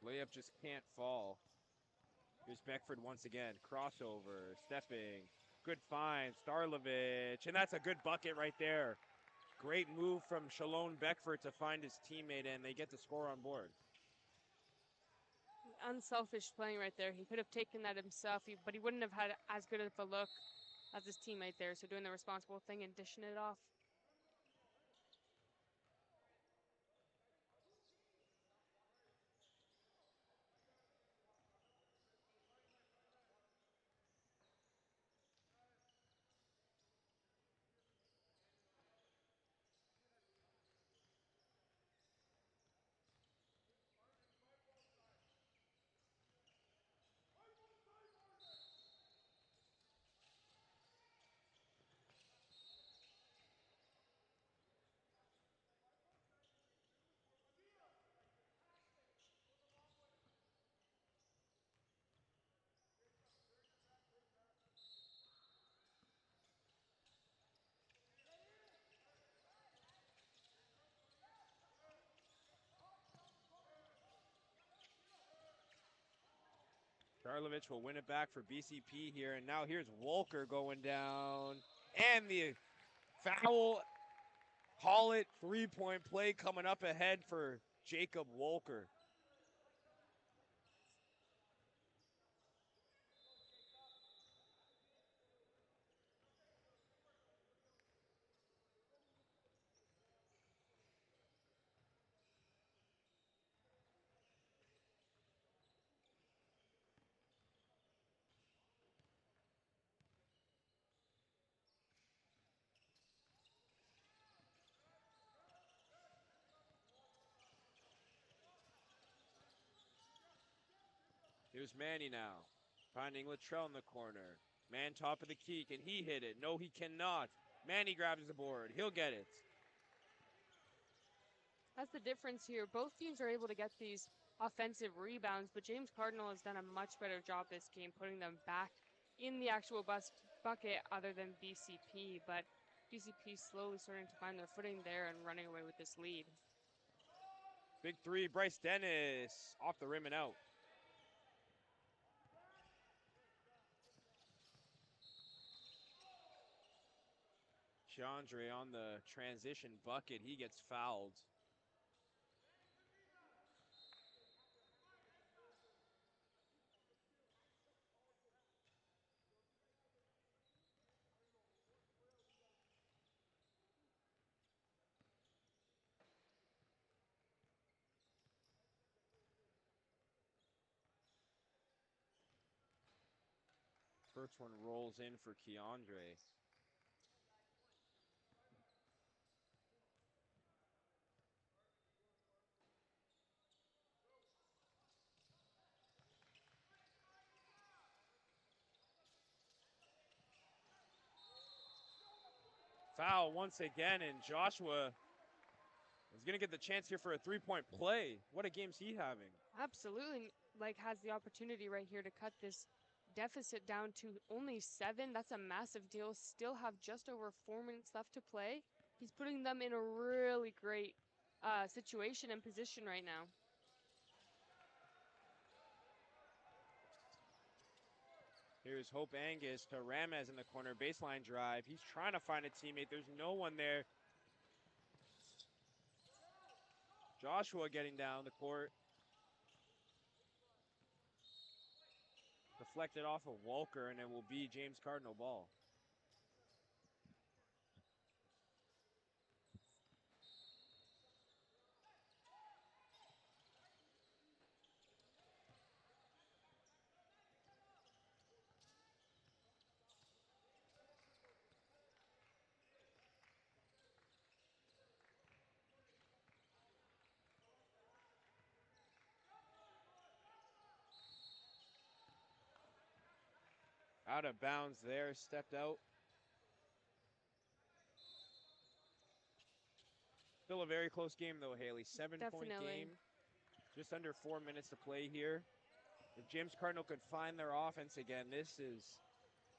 Layup just can't fall. Here's Beckford once again. Crossover, stepping. Good find, Starlovich. And that's a good bucket right there. Great move from Shalone Beckford to find his teammate, and they get the score on board. Unselfish playing right there. He could have taken that himself, but he wouldn't have had as good of a look as his teammate there. So doing the responsible thing and dishing it off. Starlovich will win it back for BCP here, and now here's Walker going down. And the foul, call it, 3-point play coming up ahead for Jacob Walker. Here's Manny now, finding Latrell in the corner. Man top of the key, can he hit it? No, he cannot. Manny grabs the board, he'll get it. That's the difference here. Both teams are able to get these offensive rebounds, but James Cardinal has done a much better job this game, putting them back in the actual bucket other than BCP, but BCP slowly starting to find their footing there and running away with this lead. Big three, Bryce Dennis, off the rim and out. Chandre on the transition bucket, he gets fouled. First one rolls in for Keandre. Foul once again, and Joshua is going to get the chance here for a three-point play. What a game's he having. Absolutely, like, has the opportunity right here to cut this deficit down to only 7. That's a massive deal. Still have just over 4 minutes left to play. He's putting them in a really great situation and position right now. Here's Hope Angus to Ramez in the corner, baseline drive. He's trying to find a teammate. There's no one there. Joshua getting down the court. Deflected off of Walker, and it will be James Cardinal ball. Out of bounds there, stepped out. Still a very close game though, Haley. 7-point game. Just under 4 minutes to play here. If James Cardinal could find their offense again, this is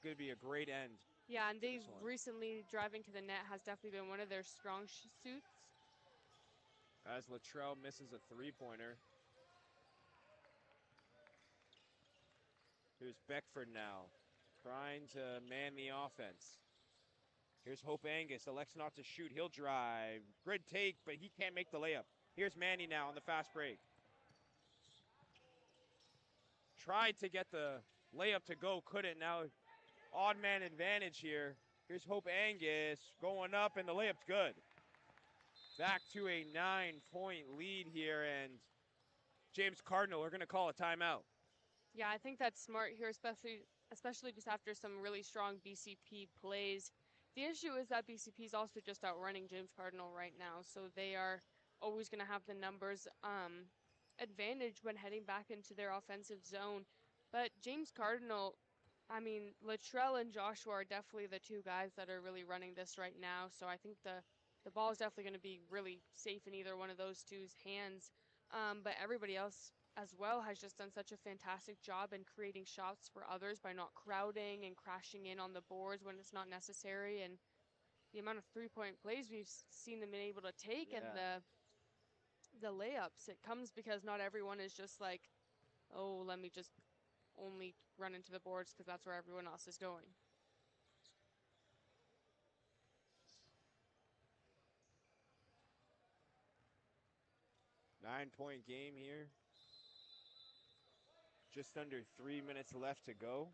going to be a great end. Yeah, and they've recently driving to the net has definitely been one of their strong suits. As Latrell misses a three-pointer. Here's Beckford now, trying to man the offense. Here's Hope Angus, elects not to shoot. He'll drive. Grid take, but he can't make the layup. Here's Manny now on the fast break. Tried to get the layup to go, couldn't. Now, odd man advantage here. Here's Hope Angus going up, and the layup's good. Back to a 9-point lead here, and James Cardinal are going to call a timeout. Yeah, I think that's smart here, especially just after some really strong BCP plays. The issue is that BCP is also just outrunning James Cardinal right now, so they are always going to have the numbers advantage when heading back into their offensive zone. But James Cardinal, I mean, Latrell and Joshua are definitely the two guys that are really running this right now, so I think the ball is definitely going to be really safe in either one of those two's hands. But everybody else as well has just done such a fantastic job in creating shots for others by not crowding and crashing in on the boards when it's not necessary. And the amount of three-point plays we've seen them been able to take, and the layups, it comes because not everyone is just like, oh, let me just only run into the boards because that's where everyone else is going. Nine-point game here. Just under 3 minutes left to go.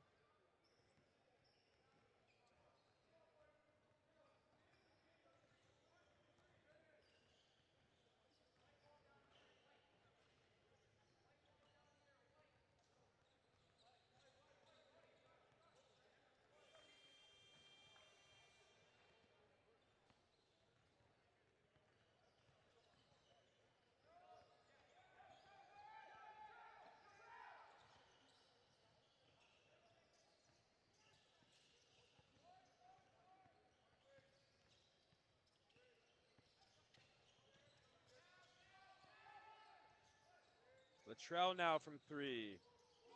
Latrell now from three.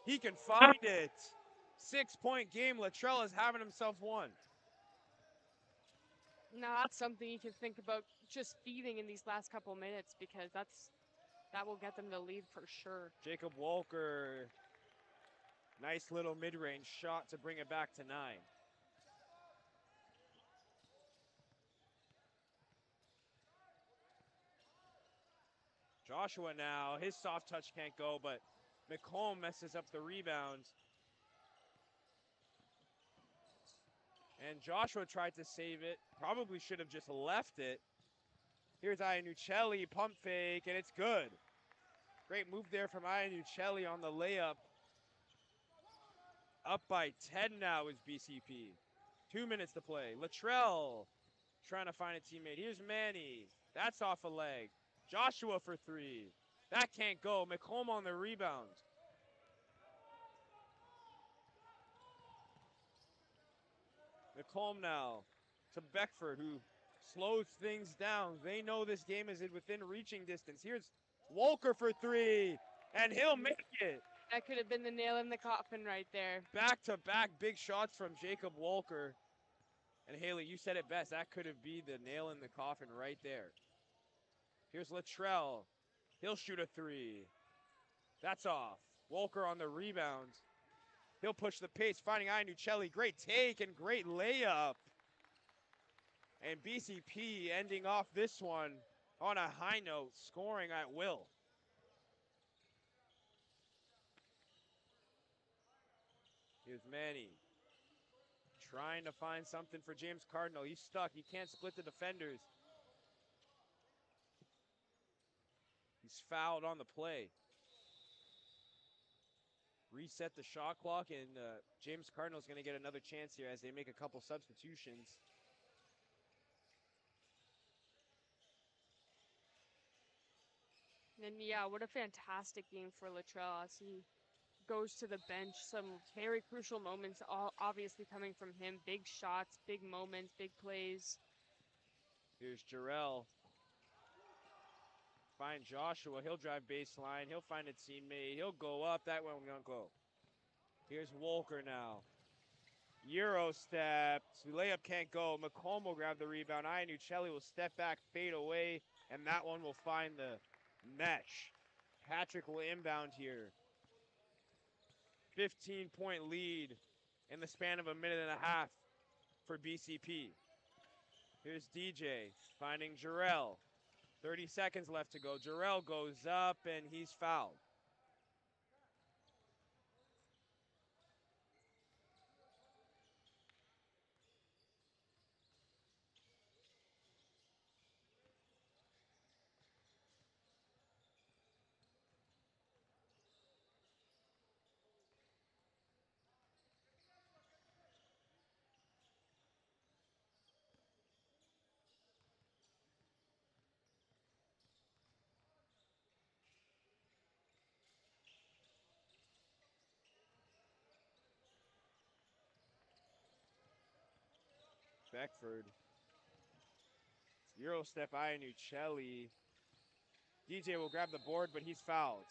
He can find it. 6-point game. Latrell is having himself one. Now that's something you can think about just feeding in these last couple minutes, because that will get them the lead for sure. Jacob Walker, nice little mid-range shot to bring it back to 9. Joshua now, his soft touch can't go, but McComb messes up the rebound. And Joshua tried to save it. Probably should have just left it. Here's Ianuccelli, pump fake, and it's good. Great move there from Ianuccelli on the layup. Up by 10 now is BCP. 2 minutes to play. Latrell trying to find a teammate. Here's Manny. That's off a leg. Joshua for 3. That can't go. McComb on the rebound. McComb now to Beckford, who slows things down. They know this game is within reaching distance. Here's Walker for 3, and he'll make it. That could have been the nail in the coffin right there. Back-to-back big shots from Jacob Walker. And Haley, you said it best. That could have been the nail in the coffin right there. Here's Latrell. He'll shoot a 3. That's off. Walker on the rebound. He'll push the pace, finding Ianuccelli. Great take and great layup. And BCP ending off this one on a high note, scoring at will. Here's Manny. Trying to find something for James Cardinal. He's stuck. He can't split the defenders. He's fouled on the play. Reset the shot clock, and James Cardinal's going to get another chance here as they make a couple substitutions. And yeah, what a fantastic game for Latrell as he goes to the bench. Some very crucial moments, all obviously coming from him. Big shots, big moments, big plays. Here's Jarrell. Find Joshua. He'll drive baseline. He'll find a teammate. He'll go up. That one won't go. Here's Walker now. Euro step. Layup can't go. McComb will grab the rebound. Ianuccelli will step back, fade away, and that one will find the mesh. Patrick will inbound here. 15-point lead in the span of a minute and a half for BCP. Here's DJ finding Jarrell. 30 seconds left to go. Jarrell goes up, and he's fouled. Beckford. Euro step Ianuccelli. DJ will grab the board, but he's fouled.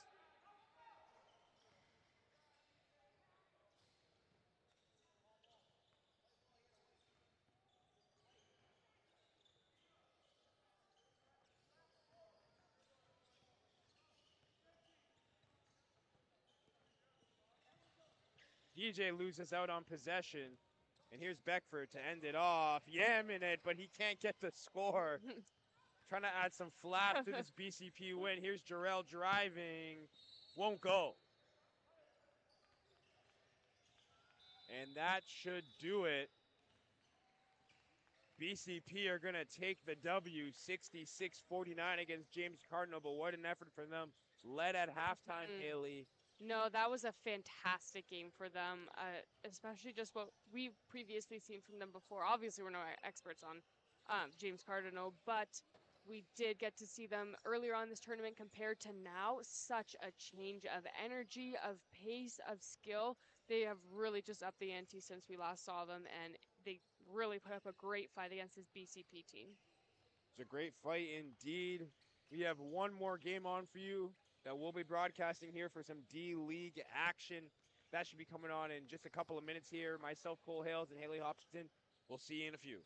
DJ loses out on possession. And here's Beckford to end it off. Yamming it, but he can't get the score. Trying to add some flap to this BCP win. Here's Jarrell driving. Won't go. And that should do it. BCP are going to take the W 66-49 against James Cardinal, but what an effort for them. Led at halftime, Haley. No, that was a fantastic game for them, especially just what we've previously seen from them before. Obviously, we're no experts on James Cardinal, but we did get to see them earlier on this tournament compared to now. Such a change of energy, of pace, of skill. They have really just upped the ante since we last saw them, and they really put up a great fight against this BCP team. It's a great fight indeed. We have one more game on for you that we'll be broadcasting here for some D-League action. That should be coming on in just a couple of minutes here. Myself, Cole Hales, and Haley Hopkinson. We'll see you in a few.